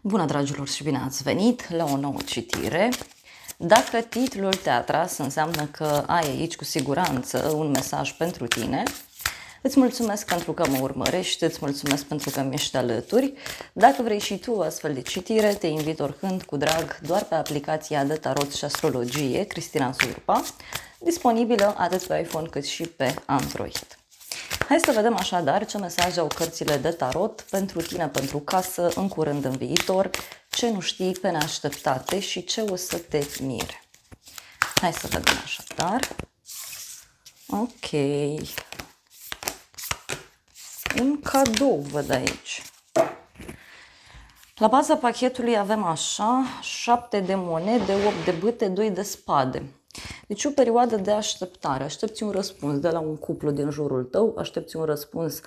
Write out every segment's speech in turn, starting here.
Bună, dragilor, și bine ați venit la o nouă citire. Dacă titlul te-a atras, înseamnă că ai aici cu siguranță un mesaj pentru tine. Îți mulțumesc pentru că mă urmărești, îți mulțumesc pentru că mi ești alături. Dacă vrei și tu astfel de citire, te invit oricând cu drag doar pe aplicația de tarot și astrologie Cristina Surpa, disponibilă atât pe iPhone cât și pe Android. Hai să vedem așadar ce mesaje au cărțile de tarot pentru tine, pentru casă, în curând, în viitor, ce nu știi pe neașteptate și ce o să te mire. Hai să vedem așadar. Ok. Un cadou văd aici. La baza pachetului avem așa, 7 de monede, 8 de bâte, 2 de spade. Deci o perioadă de așteptare. Aștepți un răspuns de la un cuplu din jurul tău, aștepți un răspuns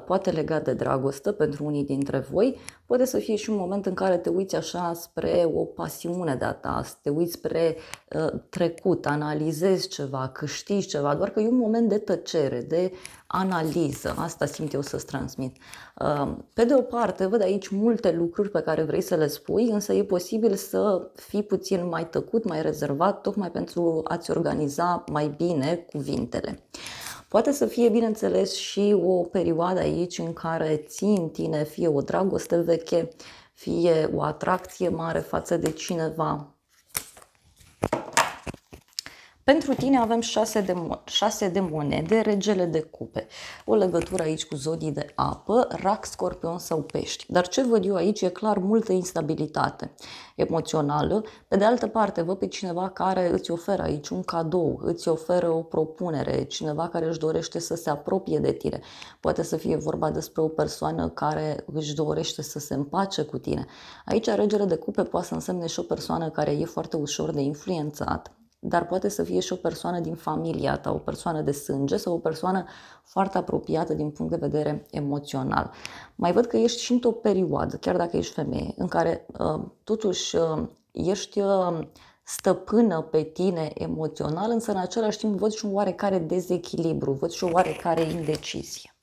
poate legat de dragoste pentru unii dintre voi, poate să fie și un moment în care te uiți așa spre o pasiune de-a ta, te uiți spre trecut, analizezi ceva, câștigi ceva, doar că e un moment de tăcere, de analiză, asta simt eu să-ți transmit. Pe de o parte, văd aici multe lucruri pe care vrei să le spui, însă e posibil să fii puțin mai tăcut, mai rezervat, tocmai pentru a-ți organiza mai bine cuvintele. Poate să fie, bineînțeles, și o perioadă aici în care ții în tine fie o dragoste veche, fie o atracție mare față de cineva. Pentru tine avem 6 de monede, regele de cupe. O legătură aici cu zodii de apă, rac, scorpion sau pești. Dar ce văd eu aici e clar multă instabilitate emoțională. Pe de altă parte, văd pe cineva care îți oferă aici un cadou, îți oferă o propunere, cineva care își dorește să se apropie de tine. Poate să fie vorba despre o persoană care își dorește să se împace cu tine. Aici regele de cupe poate să însemne și o persoană care e foarte ușor de influențat. Dar poate să fie și o persoană din familia ta, o persoană de sânge sau o persoană foarte apropiată din punct de vedere emoțional. Mai văd că ești și într-o perioadă, chiar dacă ești femeie, în care totuși ești stăpână pe tine emoțional, însă în același timp văd și un oarecare dezechilibru, văd și o oarecare indecizie.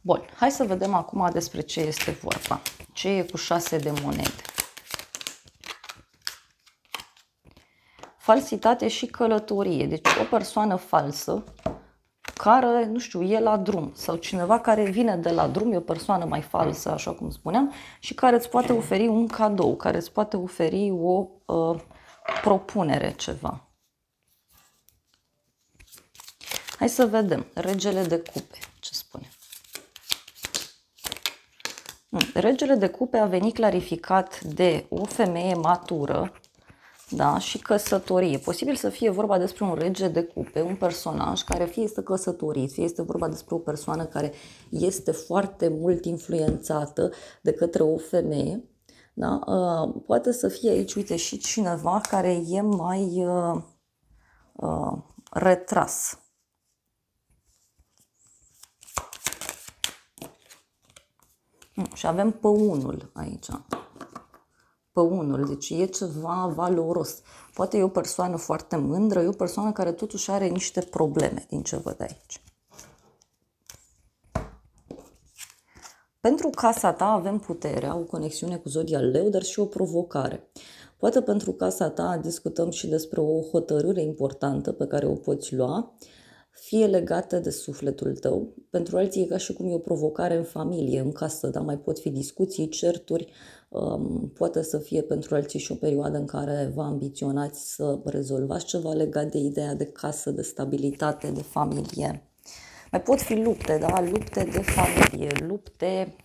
Bun, hai să vedem acum despre ce este vorba. Ce e cu 6 de monede? Falsitate și călătorie. Deci o persoană falsă care, nu știu, e la drum sau cineva care vine de la drum, e o persoană mai falsă, așa cum spuneam, și care îți poate oferi un cadou, care îți poate oferi o propunere, ceva. Hai să vedem. Regele de cupe. Ce spune? Regele de cupe a venit clarificat de o femeie matură, da, și căsătorie. Posibil să fie vorba despre un rege de cupe, un personaj care fie este căsătorit, fie este vorba despre o persoană care este foarte mult influențată de către o femeie. Da? Poate să fie aici, uite, și cineva care e mai retras. Și avem păunul aici. Păunul, deci e ceva valoros. Poate e o persoană foarte mândră, e o persoană care totuși are niște probleme din ce văd aici. Pentru casa ta avem puterea, o conexiune cu zodia Leu, dar și o provocare. Poate pentru casa ta discutăm și despre o hotărâre importantă pe care o poți lua, fie legată de sufletul tău. Pentru alții e ca și cum e o provocare în familie, în casă, dar mai pot fi discuții, certuri, poate să fie pentru alții și o perioadă în care vă ambiționați să rezolvați ceva legat de ideea de casă, de stabilitate, de familie. Mai pot fi lupte, da? Lupte de familie, lupte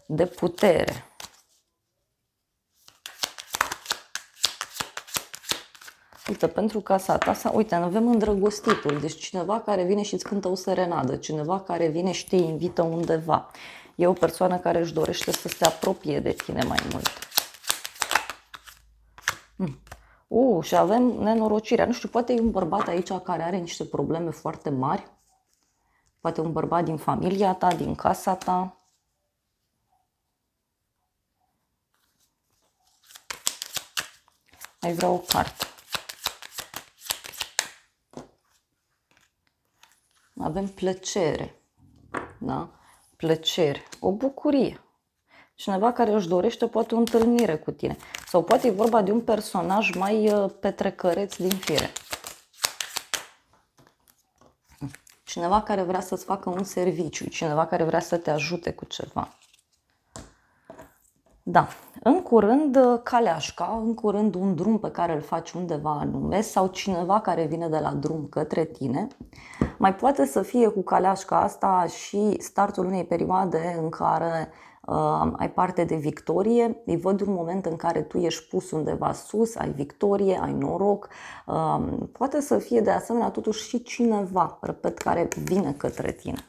de putere. Uite, pentru casa ta, uite, avem îndrăgostitul, deci cineva care vine și îți cântă o serenadă, cineva care vine și te invită undeva. E o persoană care își dorește să se apropie de tine mai mult. Și avem nenorocirea. Nu știu, poate e un bărbat aici care are niște probleme foarte mari. Poate un bărbat din familia ta, din casa ta. Mai vreau o carte. Avem plăcere, da? Plăcere, o bucurie. Cineva care își dorește poate o întâlnire cu tine. Sau poate e vorba de un personaj mai petrecăreț din fire. Cineva care vrea să-ți facă un serviciu, cineva care vrea să te ajute cu ceva. Da, în curând caleașca, în curând un drum pe care îl faci undeva anume sau cineva care vine de la drum către tine, mai poate să fie cu caleașca asta și startul unei perioade în care ai parte de victorie. Îi văd un moment în care tu ești pus undeva sus, ai victorie, ai noroc. Poate să fie de asemenea totuși și cineva, repet, care vine către tine.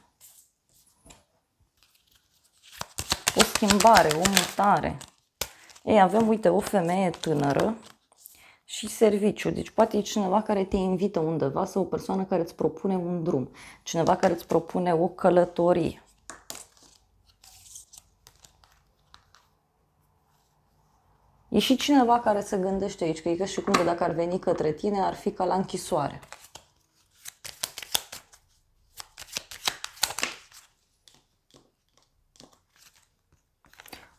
O schimbare, o mutare. Ei, avem, uite, o femeie tânără și serviciu. Deci poate e cineva care te invită undeva sau o persoană care îți propune un drum. Cineva care îți propune o călătorie. E și cineva care se gândește aici, că e ca și cum că dacă ar veni către tine, ar fi ca la închisoare.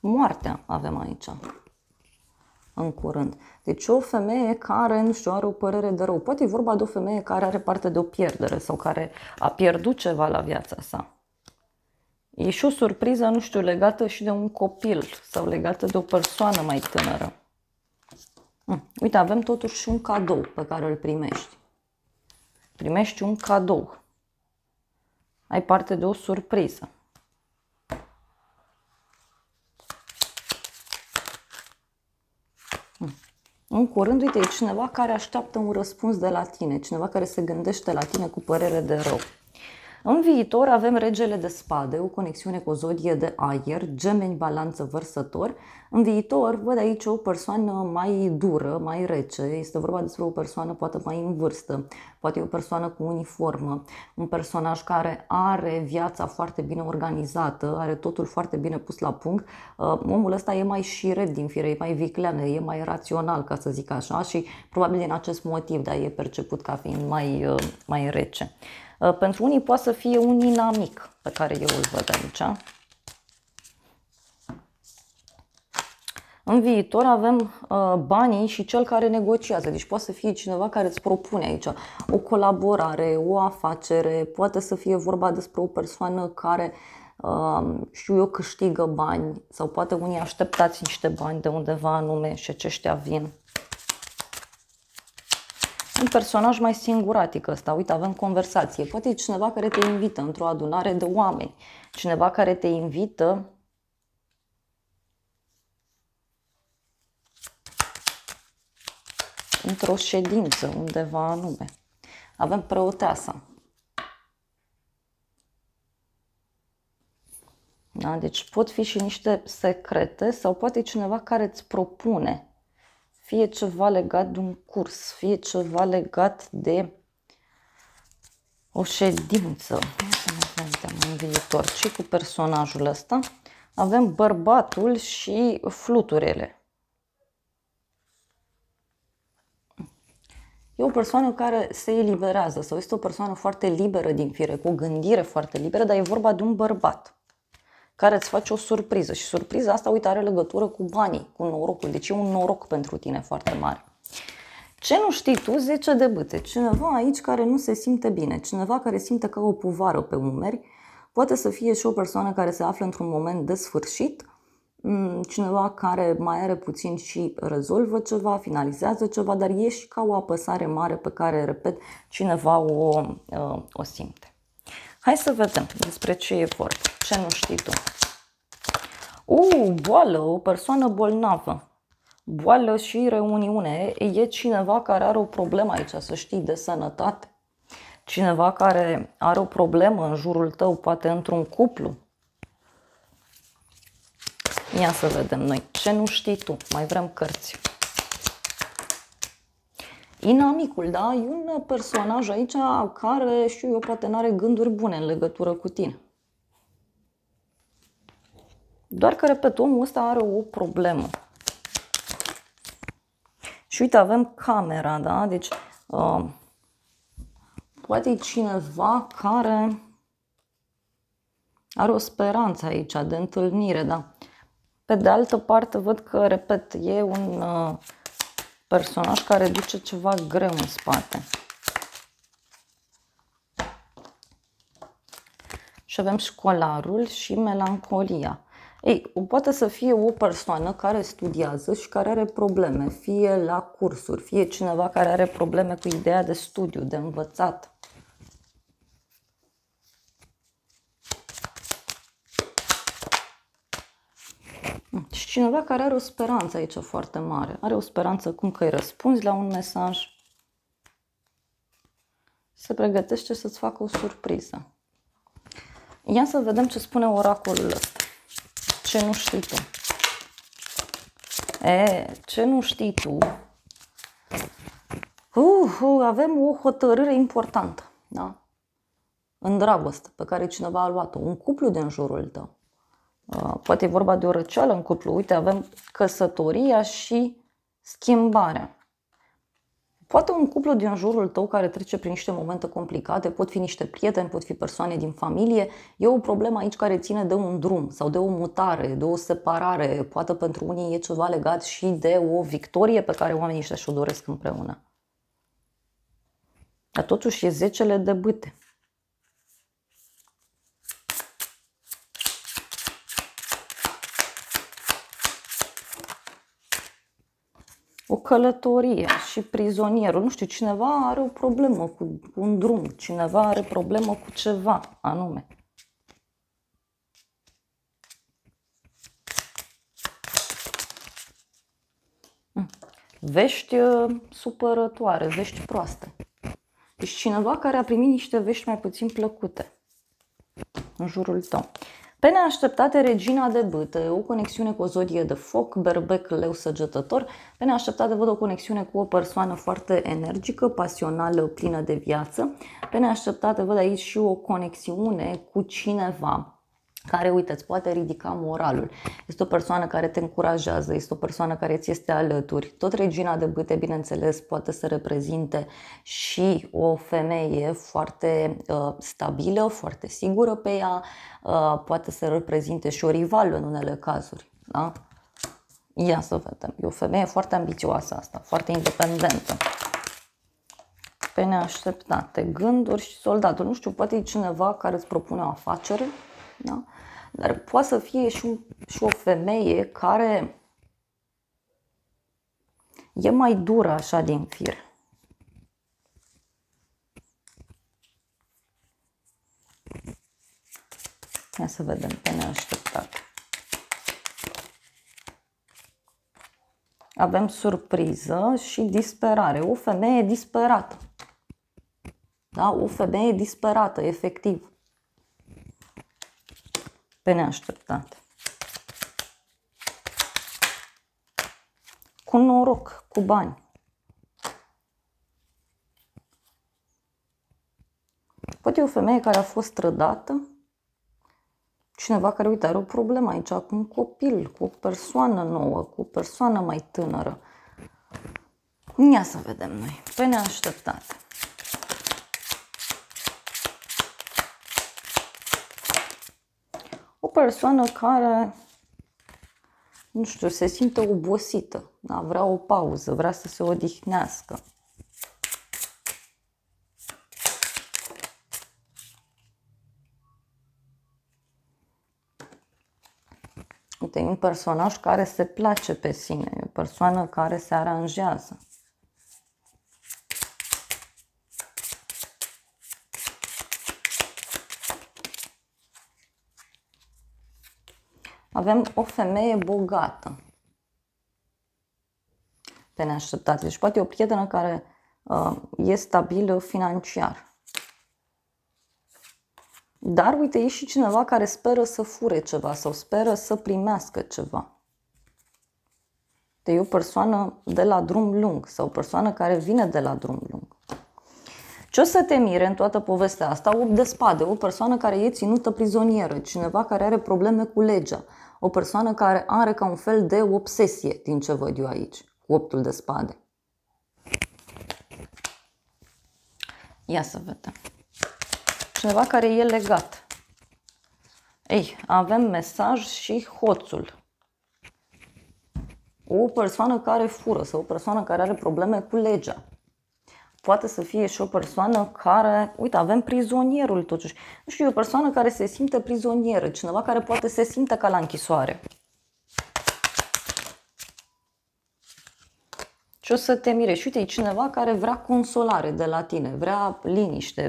Moartea avem aici, în curând. Deci o femeie care, nu știu, are o părere de rău. Poate e vorba de o femeie care are parte de o pierdere sau care a pierdut ceva la viața sa. E și o surpriză, nu știu, legată și de un copil sau legată de o persoană mai tânără. Uite, avem totuși și un cadou pe care îl primești. Primești un cadou. Ai parte de o surpriză. În curând, uite, e cineva care așteaptă un răspuns de la tine, cineva care se gândește la tine cu părere de rău. În viitor avem regele de spade, o conexiune cu o zodie de aer, gemeni, balanță, vărsător. În viitor văd aici o persoană mai dură, mai rece. Este vorba despre o persoană poate mai în vârstă, poate e o persoană cu uniformă, un personaj care are viața foarte bine organizată, are totul foarte bine pus la punct. Omul ăsta e mai șiret din fire, e mai viclean, e mai rațional, ca să zic așa, și probabil din acest motiv, e perceput ca fiind mai rece. Pentru unii poate să fie un inamic pe care eu îl văd aici. În viitor avem banii și cel care negociază. Deci poate să fie cineva care îți propune aici o colaborare, o afacere. Poate să fie vorba despre o persoană care, știu eu, câștigă bani. Sau poate unii așteptați niște bani de undeva anume și aceștia vin. Un personaj mai singuratic ăsta. Uite, avem conversație. Poate e cineva care te invită într-o adunare de oameni. Cineva care te invită într-o ședință undeva anume. Avem preoteasa. Da? Deci pot fi și niște secrete sau poate cineva care îți propune fie ceva legat de un curs, fie ceva legat de o ședință. Să ne vedem în viitor. Și cu personajul ăsta avem bărbatul și fluturele. E o persoană care se eliberează sau este o persoană foarte liberă din fire, cu o gândire foarte liberă, dar e vorba de un bărbat care îți face o surpriză. Și surpriza asta, uite, are legătură cu banii, cu norocul. Deci e un noroc pentru tine foarte mare. Ce nu știi tu? 10 de bâte. Cineva aici care nu se simte bine, cineva care simte ca o povară pe umeri. Poate să fie și o persoană care se află într-un moment de sfârșit, cineva care mai are puțin și rezolvă ceva, finalizează ceva, dar e și ca o apăsare mare pe care, repet, cineva o simte. Hai să vedem despre ce e vorba, ce nu știi tu. Boală, o persoană bolnavă. Boală și reuniune. E cineva care are o problemă aici, să știi, de sănătate. Cineva care are o problemă în jurul tău, poate într-un cuplu. Ia să vedem noi. Ce nu știi tu? Mai vrem cărți. Inamicul, da? E un personaj aici care, știu eu, poate n-are gânduri bune în legătură cu tine. Doar că, repet, omul ăsta are o problemă. Și uite, avem camera, da? Deci, poate e cineva care are o speranță aici de întâlnire, da? Pe de altă parte, văd că, repet, e un personaj care duce ceva greu în spate. Și avem școlarul și melancolia. Ei, poate să fie o persoană care studiază și care are probleme, fie la cursuri, fie cineva care are probleme cu ideea de studiu, de învățat. Și cineva care are o speranță aici foarte mare. Are o speranță cum că îi răspunzi la un mesaj. Se pregătește să-ți facă o surpriză. Ia să vedem ce spune oracolul ăsta. Ce nu știi tu? Ce nu știi tu? Avem o hotărâre importantă, da? În dragoste, pe care cineva a luat-o. Un cuplu din jurul tău. Poate e vorba de o răceală în cuplu. Uite, avem căsătoria și schimbarea. Poate un cuplu din jurul tău care trece prin niște momente complicate, pot fi niște prieteni, pot fi persoane din familie. E o problemă aici care ține de un drum sau de o mutare, de o separare. Poate pentru unii e ceva legat și de o victorie pe care oamenii ăștia și-o doresc împreună. Dar totuși e 10 de bâte. O călătorie și prizonierul. Nu știu, cineva are o problemă cu un drum, cineva are problemă cu ceva anume. Vești supărătoare, vești proaste. Deci cineva care a primit niște vești mai puțin plăcute în jurul tău. Pe neașteptate, regina de bâte, o conexiune cu o zodie de foc, berbec, leu, săgetător. Pe neașteptate văd o conexiune cu o persoană foarte energică, pasională, plină de viață. Pe neașteptate văd aici și o conexiune cu cineva care, uite, îți poate ridica moralul. Este o persoană care te încurajează, este o persoană care ți este alături. Tot regina de bâte, bineînțeles, poate să reprezinte și o femeie foarte stabilă, foarte sigură pe ea, poate să reprezinte și o rivală în unele cazuri. Da? Ia să vedem. E o femeie foarte ambițioasă asta, foarte independentă. Pe neașteptate, gânduri și soldatul. Nu știu, poate e cineva care îți propune o afacere, da? Dar poate să fie și o femeie care e mai dură așa din fir. Ia să vedem pe neașteptate. Avem surpriză și disperare. O femeie disperată. Da? O femeie disperată, efectiv. Pe neașteptate. Cu noroc, cu bani. Poate e o femeie care a fost trădată. Cineva care, uite, are o problemă aici cu un copil, cu o persoană nouă, cu o persoană mai tânără. Ia să vedem noi. Pe neașteptate. O persoană care, nu știu, se simte obosită, da? Vrea o pauză, vrea să se odihnească. Uite, e un personaj care se place pe sine, e o persoană care se aranjează. Avem o femeie bogată. Pe neașteptate. Deci poate e o prietenă care e stabilă financiar. Dar, uite, e și cineva care speră să fure ceva sau speră să primească ceva. E o persoană de la drum lung sau o persoană care vine de la drum lung. Ce o să te mire în toată povestea asta? 8 de spade, o persoană care e ținută prizonieră, cineva care are probleme cu legea, o persoană care are ca un fel de obsesie, din ce văd eu aici, cu 8 de spade. Ia să vedem. Cineva care e legat. Ei, avem mesaj și hoțul. O persoană care fură sau o persoană care are probleme cu legea. Poate să fie și o persoană care, uite, avem prizonierul totuși. Nu știu, e o persoană care se simte prizonieră, cineva care poate se simte ca la închisoare. Și o să te mire. Și uite, e cineva care vrea consolare de la tine, vrea liniște,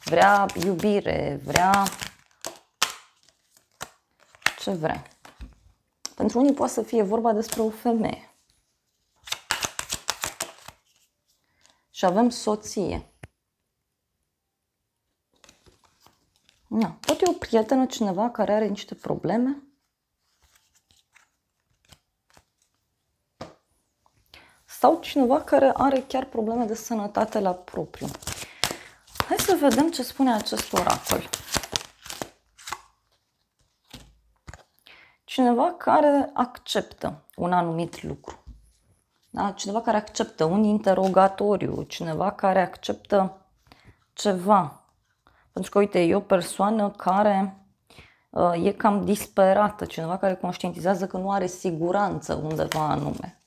vrea iubire, vrea... Ce vrea? Pentru unii poate să fie vorba despre o femeie. Și avem soție. Da. Poate e o prietenă, cineva care are niște probleme. Sau cineva care are chiar probleme de sănătate la propriu. Hai să vedem ce spune acest oracol. Cineva care acceptă un anumit lucru. Da? Cineva care acceptă un interogatoriu, cineva care acceptă ceva. Pentru că, uite, e o persoană care e cam disperată, cineva care conștientizează că nu are siguranță undeva anume.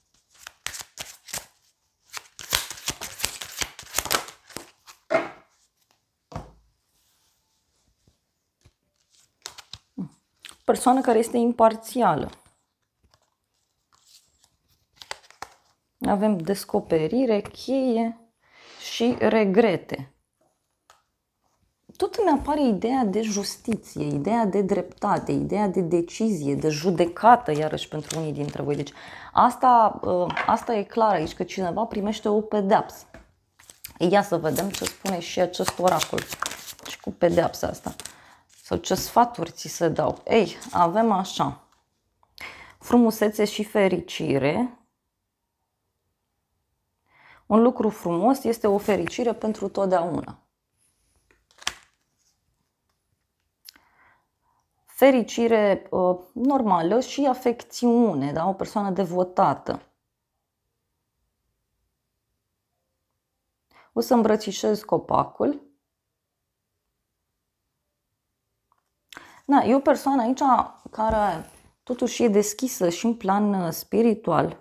Persoană care este imparțială. Avem descoperire, cheie și regrete. Tot îmi apare ideea de justiție, ideea de dreptate, ideea de decizie, de judecată, iarăși pentru unii dintre voi. Deci asta e clar aici, că cineva primește o pedeapsă. Ia să vedem ce spune și acest oracol și cu pedeapsa asta. Sau ce sfaturi ți se dau. Ei, avem așa. Frumusețe și fericire. Un lucru frumos este o fericire pentru totdeauna. Fericire normală și afecțiune, da? O persoană devotată. O să îmbrățișez copacul. Da, e o persoană aici care totuși e deschisă și în plan spiritual.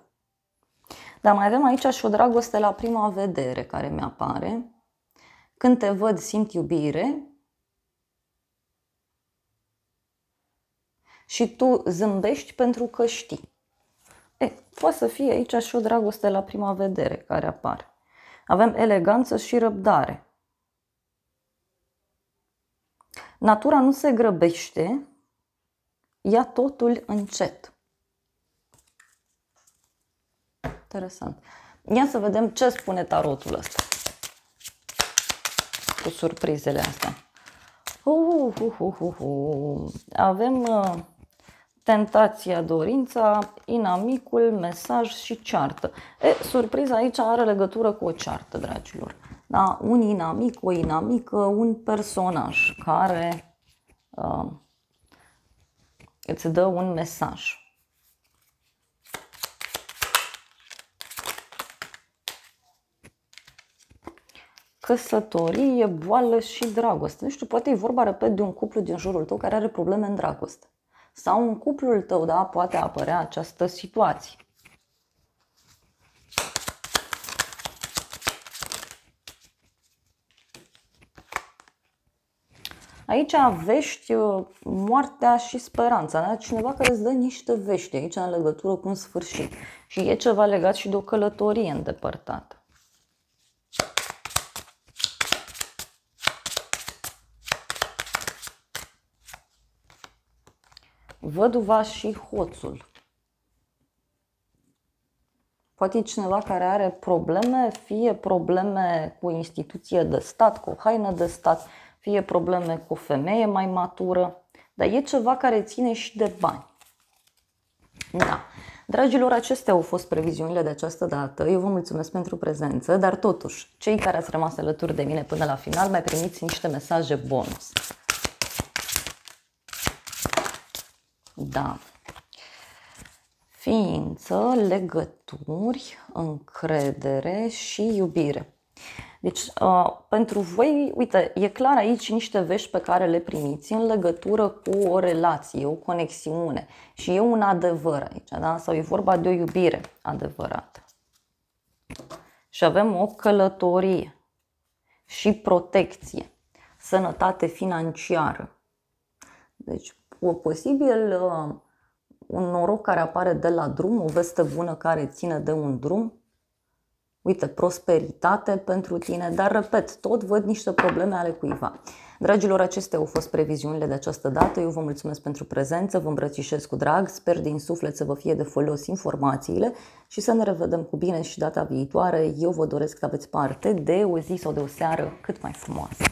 Dar mai avem aici și o dragoste la prima vedere care mi apare. Când te văd, simt iubire. Și tu zâmbești pentru că știi. Poate să fie aici și o dragoste la prima vedere care apare. Avem eleganță și răbdare. Natura nu se grăbește, ia totul încet. Interesant. Ia să vedem ce spune tarotul ăsta. Cu surprizele astea. Avem tentația, dorința, inamicul, mesaj și ceartă. Surpriza aici are legătură cu o ceartă, dragilor. Da? Un inamic, o inamică, un personaj care îți dă un mesaj. Căsătorie, boală și dragoste. Nu știu, poate e vorba, repet, de un cuplu din jurul tău care are probleme în dragoste. Sau în cuplul tău, da, poate apărea această situație. Aici vești, moartea și speranța. Da? Cineva care îți dă niște vești aici în legătură cu un sfârșit. Și e ceva legat și de o călătorie îndepărtată. Văduva și hoțul. Poate e cineva care are probleme, fie probleme cu o instituție de stat, cu o haină de stat, fie probleme cu o femeie mai matură, dar e ceva care ține și de bani. Da. Dragilor, acestea au fost previziunile de această dată. Eu vă mulțumesc pentru prezență, dar totuși, cei care ați rămas alături de mine până la final, mai primiți niște mesaje bonus. Da. Ființă, legături, încredere și iubire. Deci, pentru voi, uite, e clar aici niște vești pe care le primiți în legătură cu o relație, o conexiune. Și e un adevăr aici, da? Sau e vorba de o iubire adevărată. Și avem o călătorie și protecție, sănătate financiară. Deci, posibil un noroc care apare de la drum, o veste bună care ține de un drum. Uite, prosperitate pentru tine, dar repet, tot văd niște probleme ale cuiva. Dragilor, acestea au fost previziunile de această dată. Eu vă mulțumesc pentru prezență, vă îmbrățișez cu drag, sper din suflet să vă fie de folos informațiile și să ne revedem cu bine și data viitoare. Eu vă doresc să aveți parte de o zi sau de o seară cât mai frumoasă.